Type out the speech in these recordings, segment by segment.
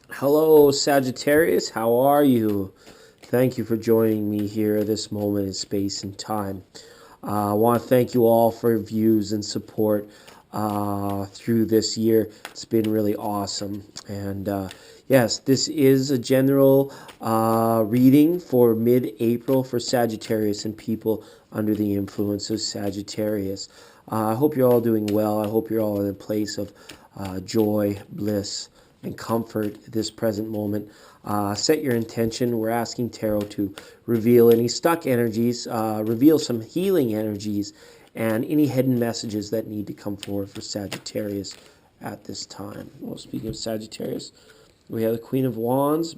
Hello, Sagittarius. How are you? Thank you for joining me here at this moment in space and time. I want to thank you all for your views and support through this year. It's been really awesome. And yes, this is a general reading for mid-April for Sagittarius and people under the influence of Sagittarius. I hope you're all doing well. I hope you're all in a place of joy, bliss, and comfort at this present moment. Set your intention. We're asking Tarot to reveal any stuck energies, reveal some healing energies, and any hidden messages that need to come forward for Sagittarius at this time. Well, speaking of Sagittarius, we have the Queen of Wands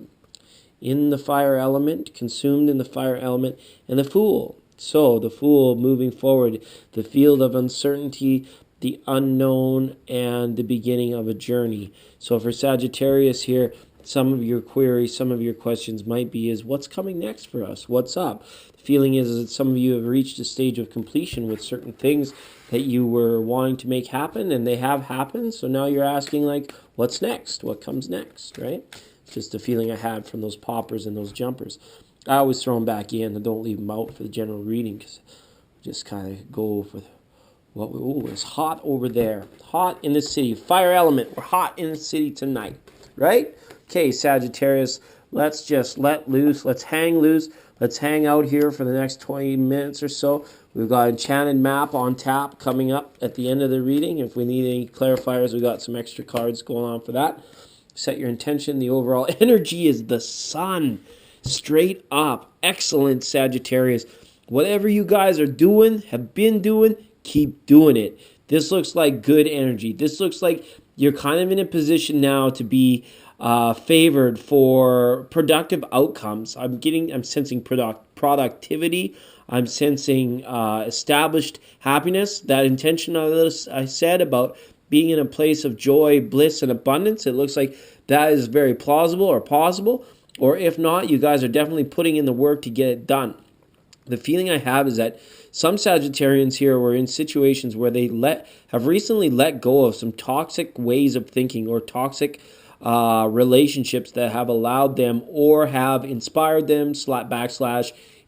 in the fire element, consumed in the fire element, and the Fool. So the Fool moving forward, the field of uncertainty, the unknown, and the beginning of a journey. So for Sagittarius here, some of your queries, some of your questions might be is what's coming next for us? What's up? The feeling is that some of you have reached a stage of completion with certain things that you were wanting to make happen, and they have happened. So now you're asking, like, what's next? What comes next, right? It's just the feeling I had from those poppers and those jumpers. I always throw them back in and don't leave them out for the general reading because just kind of go for what it's hot over there. Hot in the city. Fire element. We're hot in the city tonight. Right? Okay, Sagittarius, let's just let loose. Let's hang loose. Let's hang out here for the next 20 minutes or so. We've got Enchanted Map on tap coming up at the end of the reading. If we need any clarifiers, we've got some extra cards going on for that. Set your intention. The overall energy is the sun. Straight up. Excellent, Sagittarius. Whatever you guys are doing, have been doing, keep doing it. This looks like good energy. This looks like you're kind of in a position now to be favored for productive outcomes. I'm sensing productivity. I'm sensing established happiness. That intention I said about being in a place of joy, bliss, and abundance, it looks like that is very plausible or possible. Or if not, you guys are definitely putting in the work to get it done. The feeling I have is that some Sagittarians here were in situations where they have recently let go of some toxic ways of thinking or toxic relationships that have allowed them or have inspired them,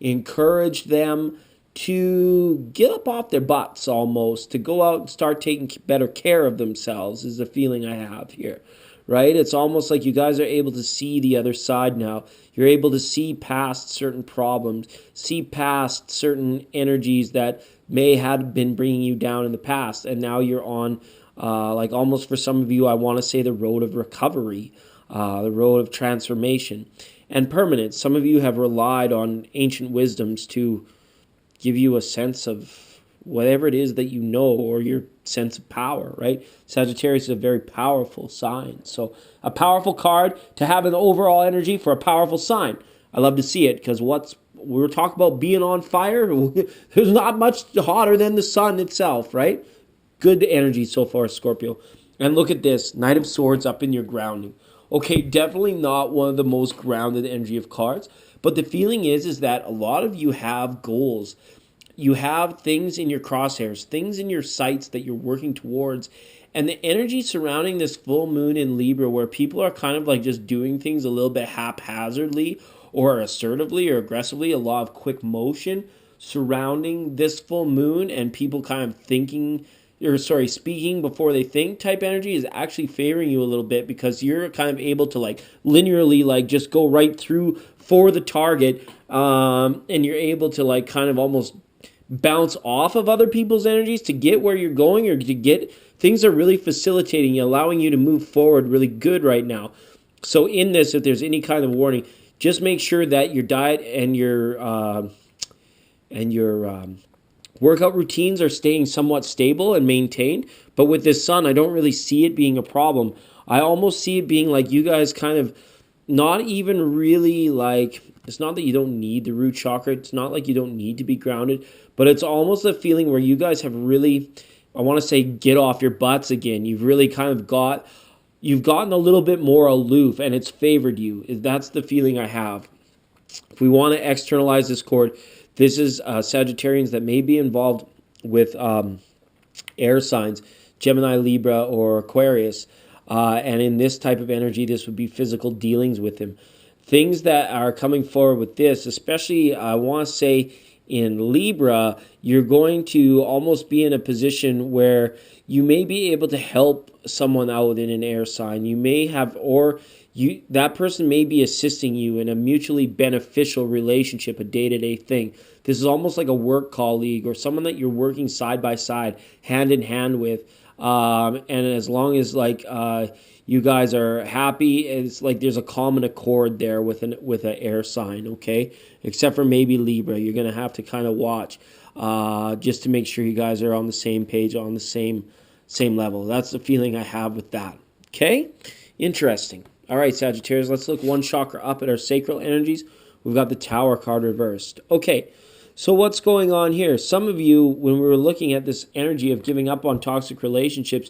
encouraged them to get up off their butts almost, to go out and start taking better care of themselves is the feeling I have here. Right? It's almost like you guys are able to see the other side now. You're able to see past certain problems, see past certain energies that may have been bringing you down in the past. And now you're on, like almost for some of you, I want to say the road of recovery, the road of transformation and permanence. Some of you have relied on ancient wisdoms to give you a sense of whatever it is that you know, or your sense of power, right? Sagittarius is a very powerful sign. So a powerful card to have an overall energy for a powerful sign. I love to see it because we're talking about being on fire. There's not much hotter than the sun itself, right? Good energy so far, Scorpio. And look at this, Knight of Swords up in your grounding. Okay, definitely not one of the most grounded energy of cards, but the feeling is that a lot of you have goals. You have things in your crosshairs, things in your sights that you're working towards. And the energy surrounding this full moon in Libra, where people are kind of like just doing things a little bit haphazardly or assertively or aggressively, a lot of quick motion surrounding this full moon and people kind of speaking before they think type energy is actually favoring you a little bit because you're kind of able to like linearly like just go right through for the target, and you're able to like kind of almost bounce off of other people's energies to get where you're going, or to get things are really facilitating you, allowing you to move forward really good right now. So in this, if there's any kind of warning, just make sure that your diet and your workout routines are staying somewhat stable and maintained. But with this sun, I don't really see it being a problem. I almost see it being like you guys kind of not even really like, it's not that you don't need the root chakra. It's not like you don't need to be grounded, but it's almost a feeling where you guys have really, I want to say, get off your butts again. You've really kind of you've gotten a little bit more aloof and it's favored you. That's the feeling I have. If we want to externalize this chord, this is Sagittarians that may be involved with air signs, Gemini, Libra, or Aquarius. And in this type of energy, this would be physical dealings with him. Things that are coming forward with this, especially I want to say in Libra, you're going to almost be in a position where you may be able to help someone out in an air sign. You may have, or that person may be assisting you in a mutually beneficial relationship, a day-to-day thing. This is almost like a work colleague or someone that you're working side by side, hand in hand with. And as long as you guys are happy, it's like there's a common accord there with an air sign, okay? Except for maybe Libra, you're gonna have to kind of watch just to make sure you guys are on the same page, on the same level. That's the feeling I have with that. Okay, interesting. All right, Sagittarius, let's look one chakra up at our sacral energies. We've got the Tower card reversed. Okay. So what's going on here? Some of you, when we were looking at this energy of giving up on toxic relationships,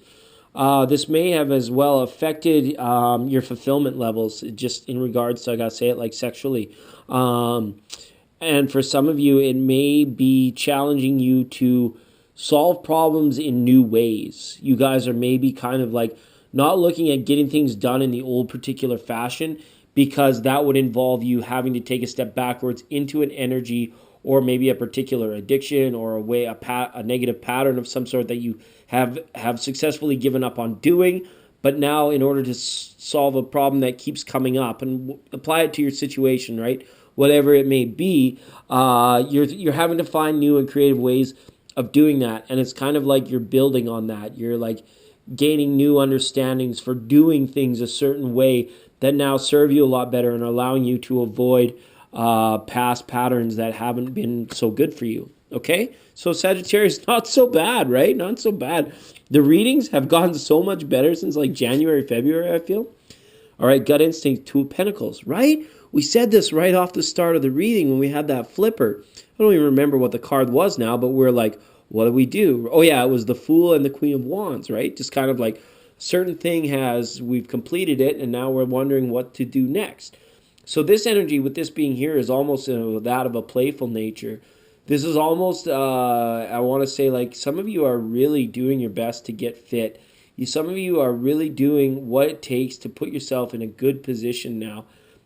this may have as well affected your fulfillment levels, just in regards to, I gotta say it, like sexually. And for some of you, it may be challenging you to solve problems in new ways. You guys are maybe kind of like not looking at getting things done in the old particular fashion, because that would involve you having to take a step backwards into an energy or maybe a particular addiction or a negative pattern of some sort that you have successfully given up on doing. But now, in order to solve a problem that keeps coming up, and apply it to your situation, right? Whatever it may be, you're having to find new and creative ways of doing that. And it's kind of like you're building on that. You're like gaining new understandings for doing things a certain way that now serve you a lot better and are allowing you to avoid past patterns that haven't been so good for you. Okay? So Sagittarius, not so bad, right? Not so bad. The readings have gotten so much better since like January, February, I feel. All right, gut instinct, Two of Pentacles, right? We said this right off the start of the reading when we had that flipper. I don't even remember what the card was now, but we're like, what do we do? Oh yeah, it was the Fool and the Queen of Wands, right? Just kind of like a certain thing we've completed it, and now we're wondering what to do next. So this energy, with this being here, is almost that of a playful nature. This is almost, I want to say, like some of you are really doing your best to get fit. Some of you are really doing what it takes to put yourself in a good position now,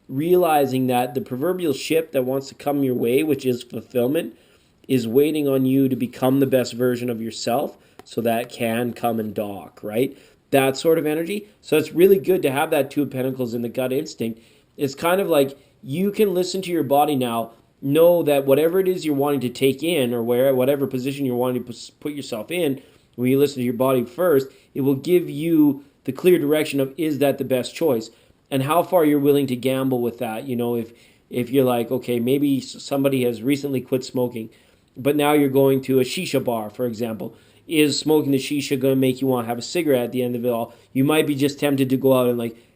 realizing that the proverbial ship that wants to come your way, which is fulfillment, is waiting on you to become the best version of yourself so that can come and dock, right? That sort of energy. So it's really good to have that Two of Pentacles in the gut instinct. It's kind of like you can listen to your body now, know that whatever it is you're wanting to take in, or whatever position you're wanting to put yourself in, when you listen to your body first, it will give you the clear direction of, is that the best choice? And how far you're willing to gamble with that. You know, if you're like, okay, maybe somebody has recently quit smoking, but now you're going to a shisha bar, for example. Is smoking the shisha going to make you want to have a cigarette at the end of it all? You might be just tempted to go out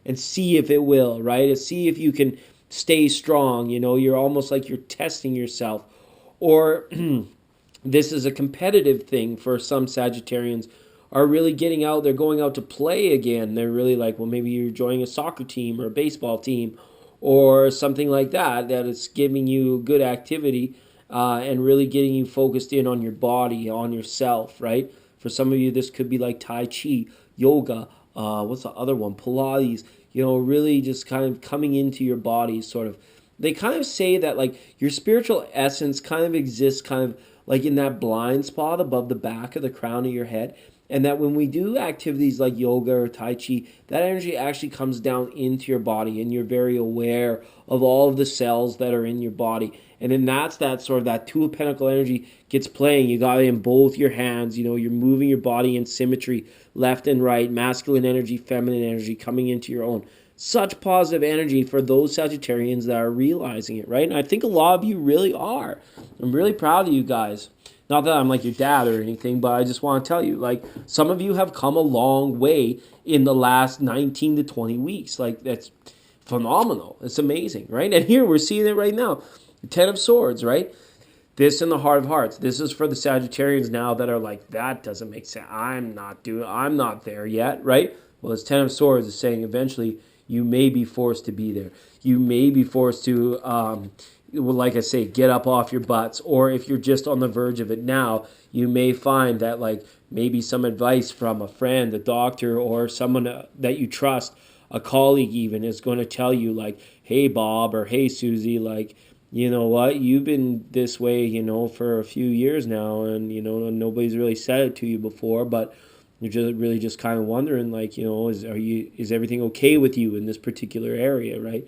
and see if it will, right? And see if you can stay strong. You know, you're almost like you're testing yourself. Or this is a competitive thing for some Sagittarians, are really getting out. They're going out to play again. They're really like, well, maybe you're joining a soccer team or a baseball team or something like that, that it's giving you good activity and really getting you focused in on your body, on yourself, right? For some of you, this could be like Tai Chi, yoga, what's the other one? Pilates, you know, really just kind of coming into your body, sort of. They kind of say that like your spiritual essence kind of exists kind of like in that blind spot above the back of the crown of your head. And that when we do activities like yoga or Tai Chi, that energy actually comes down into your body and you're very aware of all of the cells that are in your body. And then that's that sort of that Two of Pentacle energy gets playing. You got it in both your hands. You know, you're moving your body in symmetry, left and right, masculine energy, feminine energy coming into your own. Such positive energy for those Sagittarians that are realizing it, right? And I think a lot of you really are. I'm really proud of you guys. Not that I'm like your dad or anything, but I just want to tell you, like, some of you have come a long way in the last 19 to 20 weeks. Like, that's phenomenal. It's amazing, right? And here we're seeing it right now. The Ten of Swords, right? This in the Heart of Hearts. This is for the Sagittarians now that are like, that doesn't make sense. I'm not there yet, right? Well, this Ten of Swords is saying eventually you may be forced to be there. You may be forced to like I say, get up off your butts. Or if you're just on the verge of it now, you may find that like maybe some advice from a friend, a doctor, or someone that you trust, a colleague even, is going to tell you like, hey Bob or hey Susie, like, you know what, you've been this way, for a few years now, and nobody's really said it to you before, but you're just really just kind of wondering, like, is everything okay with you in this particular area, right?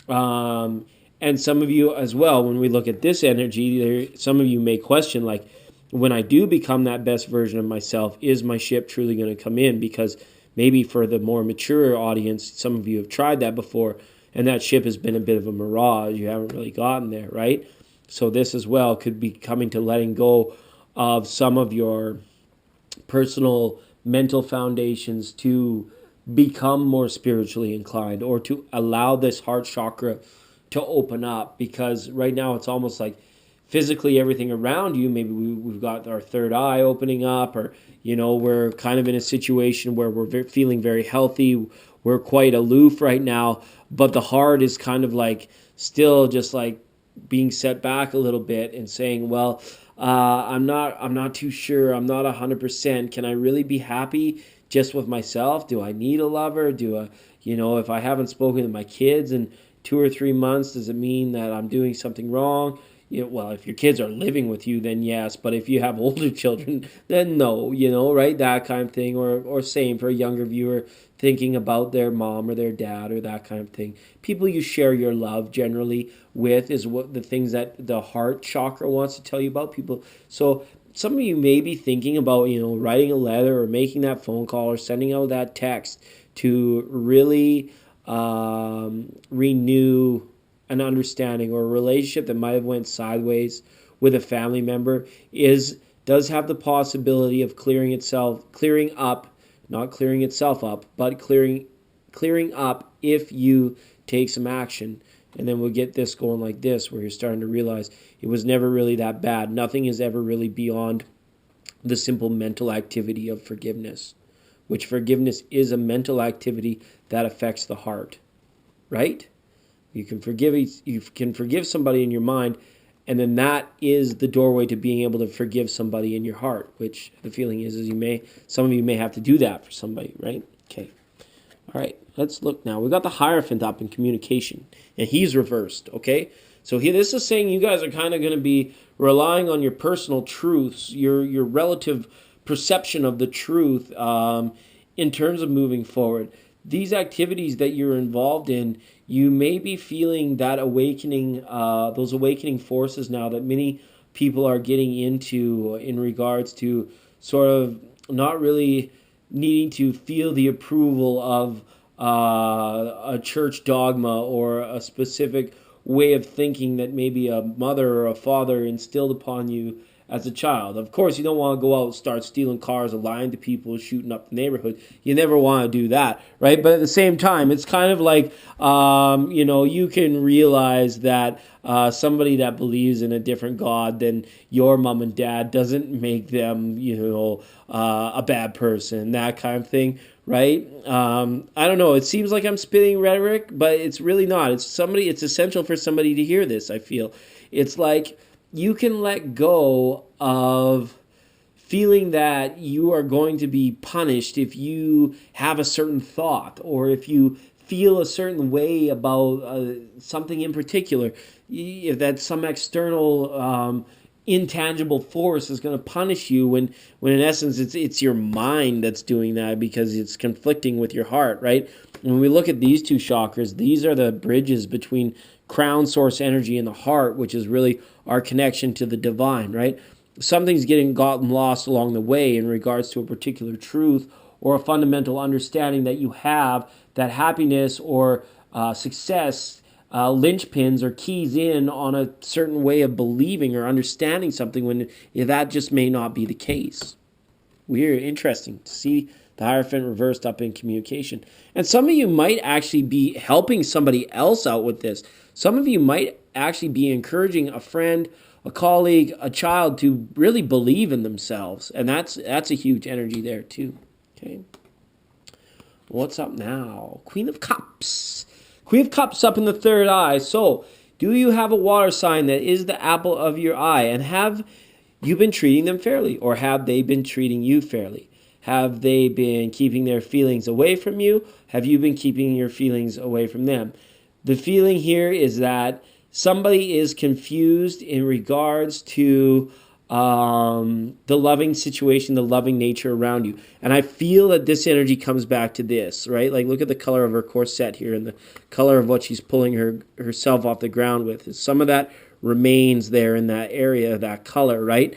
And some of you as well, when we look at this energy, some of you may question, like, when I do become that best version of myself, is my ship truly going to come in? Because maybe for the more mature audience, some of you have tried that before, and that ship has been a bit of a mirage. You haven't really gotten there, right? So this as well could be coming to letting go of some of your personal mental foundations to become more spiritually inclined, or to allow this heart chakra to open up, because right now it's almost like physically everything around you, maybe we've got our third eye opening up, or we're kind of in a situation where we're feeling very healthy, we're quite aloof right now, but the heart is kind of like still just like being set back a little bit and saying, well, I'm not too sure. I'm not 100%. Can I really be happy just with myself? Do I need a lover? If I haven't spoken to my kids in 2 or 3 months, does it mean that I'm doing something wrong? Well, if your kids are living with you, then yes. But if you have older children, then no, right? That kind of thing. Or same for a younger viewer thinking about their mom or their dad or that kind of thing. People you share your love generally with is what the things that the heart chakra wants to tell you about people. So some of you may be thinking about, writing a letter or making that phone call or sending out that text to really renew an understanding or a relationship that might have went sideways with a family member, does have the possibility of clearing up, not clearing itself up, but clearing up if you take some action. And then we'll get this going like this, where you're starting to realize it was never really that bad. Nothing is ever really beyond the simple mental activity of forgiveness, which forgiveness is a mental activity that affects the heart, right? You can forgive somebody in your mind, and then that is the doorway to being able to forgive somebody in your heart, which the feeling is some of you may have to do that for somebody, right? Okay. All right, let's look now. We got the Hierophant up in communication, and he's reversed, okay? So here, this is saying you guys are kind of going to be relying on your personal truths, your relative perception of the truth in terms of moving forward. These activities that you're involved in, you may be feeling that awakening, those awakening forces now that many people are getting into in regards to sort of not really needing to feel the approval of a church dogma or a specific way of thinking that maybe a mother or a father instilled upon you as a child. Of course, you don't want to go out and start stealing cars or lying to people, shooting up the neighborhood. You never want to do that, right? But at the same time, it's kind of like, you can realize that somebody that believes in a different God than your mom and dad doesn't make them, a bad person, that kind of thing, right? I don't know. It seems like I'm spitting rhetoric, but it's really not. It's essential for somebody to hear this, I feel. It's like, you can let go of feeling that you are going to be punished if you have a certain thought, or if you feel a certain way about something in particular, if that some external intangible force is going to punish you, when in essence it's your mind that's doing that because it's conflicting with your heart, right? When we look at these two chakras, these are the bridges between crown source energy and the heart, which is really our connection to the divine, right? Something's gotten lost along the way in regards to a particular truth or a fundamental understanding that you have, that happiness or success linchpins or keys in on a certain way of believing or understanding something, when that just may not be the case. Weird, interesting to see the Hierophant reversed up in communication. And some of you might actually be helping somebody else out with this. Some of you might actually be encouraging a friend, a colleague, a child to really believe in themselves. And that's a huge energy there too. Okay. What's up now? Queen of Cups. Queen of Cups up in the third eye. So Do you have a water sign that is the apple of your eye? And have you been treating them fairly? Or have they been treating you fairly? Have they been keeping their feelings away from you? Have you been keeping your feelings away from them? The feeling here is that somebody is confused in regards to the loving situation, the loving nature around you. And I feel that this energy comes back to this, right? Like, look at the color of her corset here and the color of what she's pulling herself off the ground with. Some of that remains there in that area, that color, right?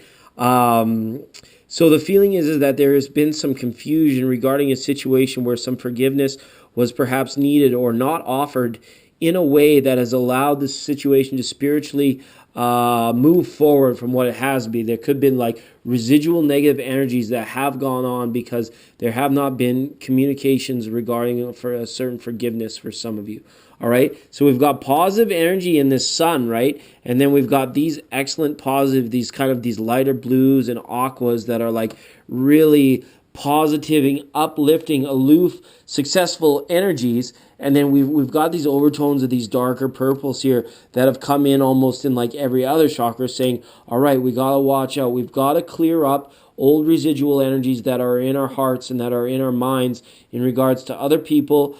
So the feeling is that there has been some confusion regarding a situation where some forgiveness was perhaps needed or not offered in a way that has allowed the situation to spiritually move forward from what it has been. There could have been like residual negative energies that have gone on because there have not been communications regarding for a certain forgiveness for some of you. All right, so we've got positive energy in this sun, right? And then we've got these excellent positive, these lighter blues and aquas that are like really positive, uplifting, aloof, successful energies. And then we've got these overtones of these darker purples here that have come in almost in like every other chakra, saying, all right, we got to watch out. We've got to clear up old residual energies that are in our hearts and that are in our minds in regards to other people,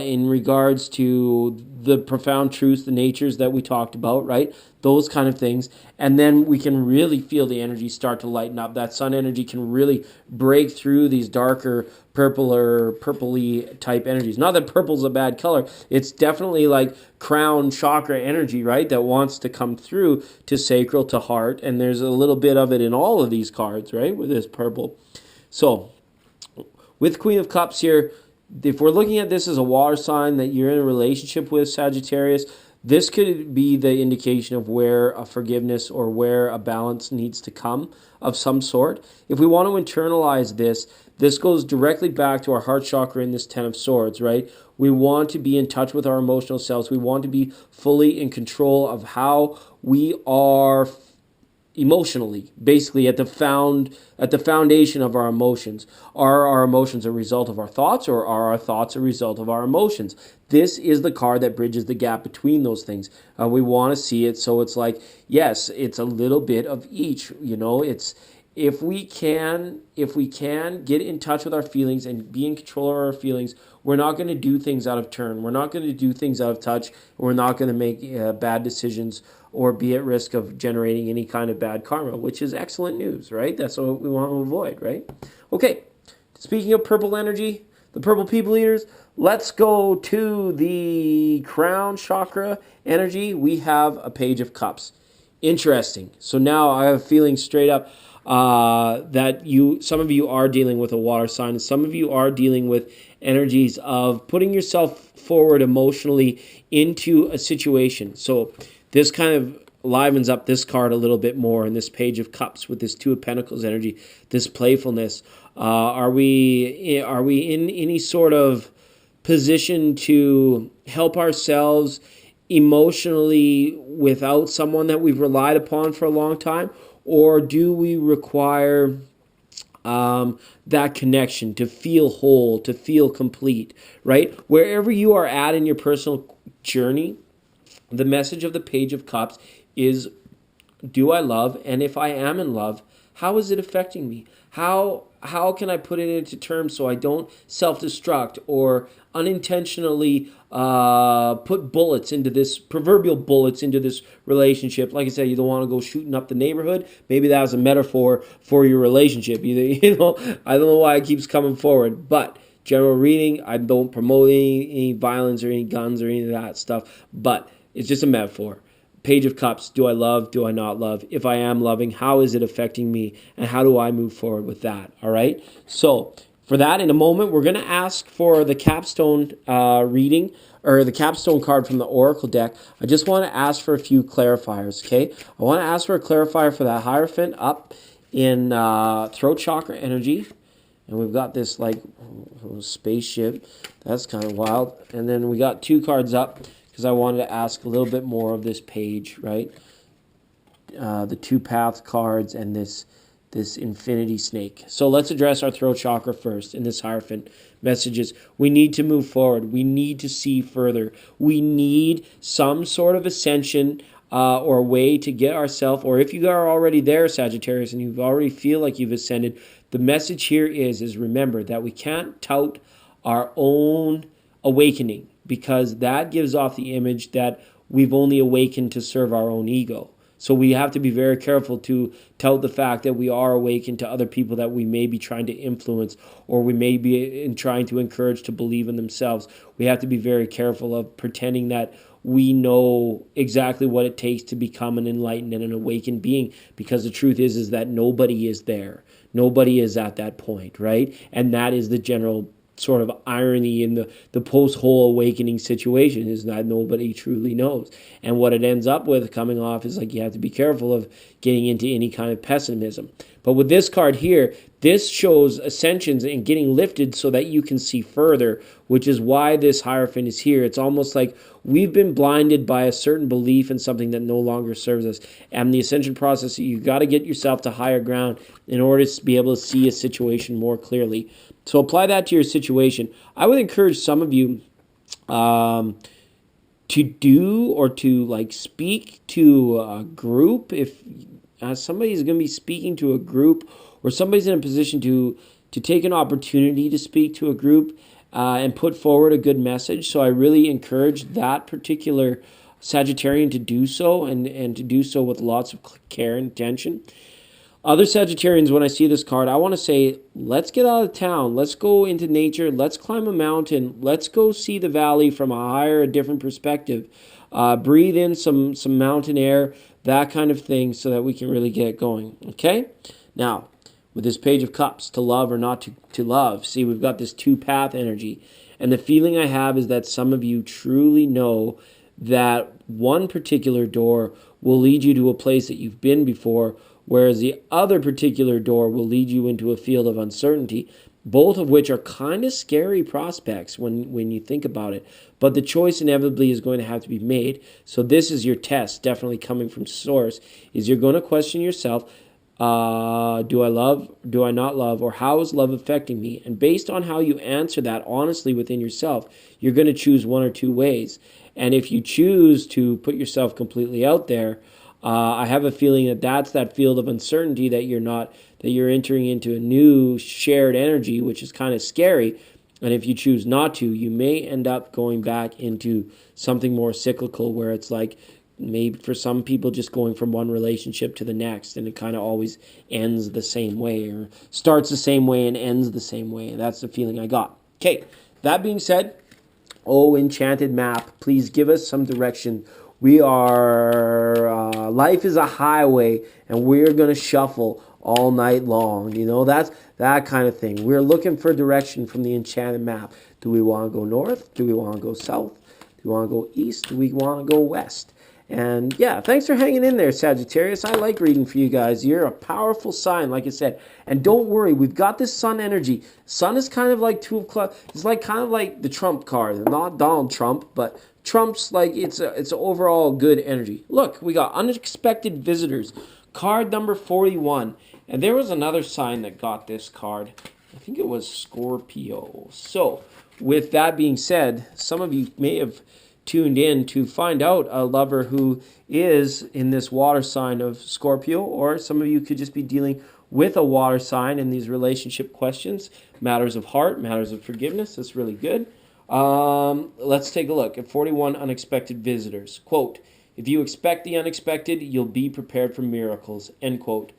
in regards to the profound truths, the natures that we talked about, right? Those kind of things. And then we can really feel the energy start to lighten up. That sun energy can really break through these darker purple or purpley type energies. Not that purple's a bad color. It's definitely like crown chakra energy, right? That wants to come through to sacral, to heart. And there's a little bit of it in all of these cards, right? With this purple. So with Queen of Cups here, if we're looking at this as a water sign that you're in a relationship with, Sagittarius, this could be the indication of where a forgiveness or where a balance needs to come of some sort. If we want to internalize this, this goes directly back to our heart chakra in this Ten of Swords, right? We want to be in touch with our emotional selves. We want to be fully in control of how we are emotionally, basically at the foundation of our emotions. Are our emotions a result of our thoughts, or are our thoughts a result of our emotions? This is the card that bridges the gap between those things. We want to see it so it's like, yes, it's a little bit of each. It's if we can get in touch with our feelings and be in control of our feelings, we're not going to do things out of turn. We're not going to do things out of touch. We're not going to make bad decisions or be at risk of generating any kind of bad karma, which is excellent news, right? That's what we want to avoid, right? Okay, speaking of purple energy, the purple people eaters, let's go to the crown chakra energy. We have a Page of Cups. Interesting. So now I have a feeling straight up that some of you are dealing with a water sign, and some of you are dealing with energies of putting yourself forward emotionally into a situation. So this kind of livens up this card a little bit more in this Page of Cups with this Two of Pentacles energy, this playfulness. Are we in any sort of position to help ourselves emotionally without someone that we've relied upon for a long time? Or do we require that connection to feel whole, to feel complete, right? Wherever you are at in your personal journey, the message of the Page of Cups is, do I love? And if I am in love, how is it affecting me? How can I put it into terms so I don't self-destruct or unintentionally put proverbial bullets into this relationship? Like I said, you don't want to go shooting up the neighborhood. Maybe that was a metaphor for your relationship. I don't know why it keeps coming forward, but general reading, I don't promote any violence or any guns or any of that stuff, but it's just a metaphor. Page of Cups, do I love? Do I not love? If I am loving, how is it affecting me? And how do I move forward with that? All right? So for that, in a moment, we're going to ask for the capstone reading, or the capstone card from the Oracle deck. I just want to ask for a few clarifiers, okay? I want to ask for a clarifier for that Hierophant up in throat chakra energy. And we've got this like spaceship. That's kind of wild. And then we got two cards up, because I wanted to ask a little bit more of this page, right? The two path cards and this this infinity snake. So let's address our throat chakra first in this Hierophant messages. We need to move forward. We need to see further. We need some sort of ascension or a way to get ourselves, or if you are already there, Sagittarius, and you already feel like you've ascended, the message here is remember that we can't tout our own awakening, because that gives off the image that we've only awakened to serve our own ego. So we have to be very careful to tout the fact that we are awakened to other people that we may be trying to influence, or we may be trying to encourage to believe in themselves. We have to be very careful of pretending that we know exactly what it takes to become an enlightened and an awakened being, because the truth is that nobody is there. Nobody is at that point, right? And that is the general sort of irony in the post-whole awakening situation, is that nobody truly knows. And what it ends up with coming off is like you have to be careful of getting into any kind of pessimism. But with this card here, this shows ascensions and getting lifted so that you can see further, which is why this Hierophant is here. It's almost like we've been blinded by a certain belief in something that no longer serves us. And the ascension process, you got to get yourself to higher ground in order to be able to see a situation more clearly. So apply that to your situation. I would encourage some of you to do or to like speak to a group. If somebody's going to be speaking to a group, or somebody's in a position to take an opportunity to speak to a group and put forward a good message. So I really encourage that particular Sagittarian to do so, and to do so with lots of care and attention. Other Sagittarians, when I see this card, I want to say, let's get out of town. Let's go into nature. Let's climb a mountain. Let's go see the valley from a different perspective. Breathe in some mountain air, that kind of thing, so that we can really get going. Okay? Now, with this Page of Cups, to love or not to love, see, we've got this two-path energy. And the feeling I have is that some of you truly know that one particular door will lead you to a place that you've been before, whereas the other particular door will lead you into a field of uncertainty, both of which are kind of scary prospects when you think about it. But the choice inevitably is going to have to be made. So this is your test, definitely coming from Source, is you're going to question yourself, do I love, do I not love, or how is love affecting me? And based on how you answer that honestly within yourself, you're going to choose one or two ways. And if you choose to put yourself completely out there, I have a feeling that that's that field of uncertainty that you're entering into a new shared energy, which is kind of scary. And if you choose not to, you may end up going back into something more cyclical, where it's like maybe for some people just going from one relationship to the next, and it kind of always ends the same way, or starts the same way and ends the same way. And that's the feeling I got. Okay, that being said, oh, enchanted map, please give us some direction. We are, life is a highway, and we're going to shuffle all night long. You know, that's that kind of thing. We're looking for direction from the enchanted map. Do we want to go north? Do we want to go south? Do we want to go east? Do we want to go west? And yeah, thanks for hanging in there, Sagittarius. I like reading for you guys. You're a powerful sign, like I said. And don't worry, we've got this sun energy. Sun is kind of like two of clubs. It's like kind of like the Trump card. Not Donald Trump, but Trump's like it's overall good energy. Look, we got unexpected visitors. Card number 41. And there was another sign that got this card. I think it was Scorpio. So, with that being said, some of you may have tuned in to find out a lover who is in this water sign of Scorpio, or some of you could just be dealing with a water sign in these relationship questions, matters of heart, matters of forgiveness. That's really good. Let's take a look at 41 unexpected visitors. Quote, if you expect the unexpected, you'll be prepared for miracles. End quote.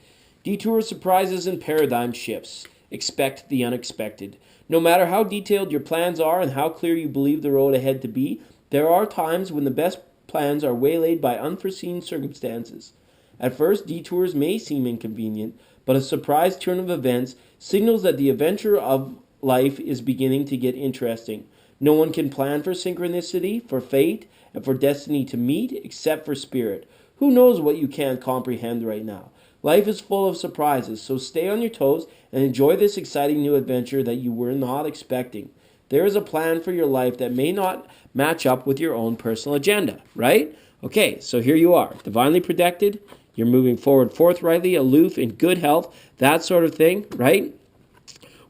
Detour surprises and paradigm shifts. Expect the unexpected. No matter how detailed your plans are and how clear you believe the road ahead to be, there are times when the best plans are waylaid by unforeseen circumstances. At first, detours may seem inconvenient, but a surprise turn of events signals that the adventure of life is beginning to get interesting. No one can plan for synchronicity, for fate, and for destiny to meet, except for spirit. Who knows what you can't comprehend right now? Life is full of surprises, so stay on your toes and enjoy this exciting new adventure that you were not expecting. There is a plan for your life that may not match up with your own personal agenda, right? Okay, so here you are, divinely protected. You're moving forward forthrightly, aloof, in good health, that sort of thing, right?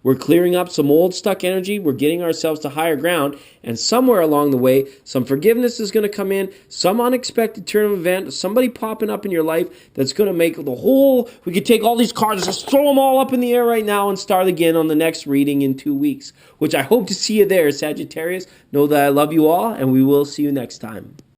We're clearing up some old stuck energy. We're getting ourselves to higher ground. And somewhere along the way, some forgiveness is going to come in, some unexpected turn of event, somebody popping up in your life that's going to make the whole... We could take all these cards, just throw them all up in the air right now and start again on the next reading in 2 weeks, which I hope to see you there, Sagittarius. Know that I love you all, and we will see you next time.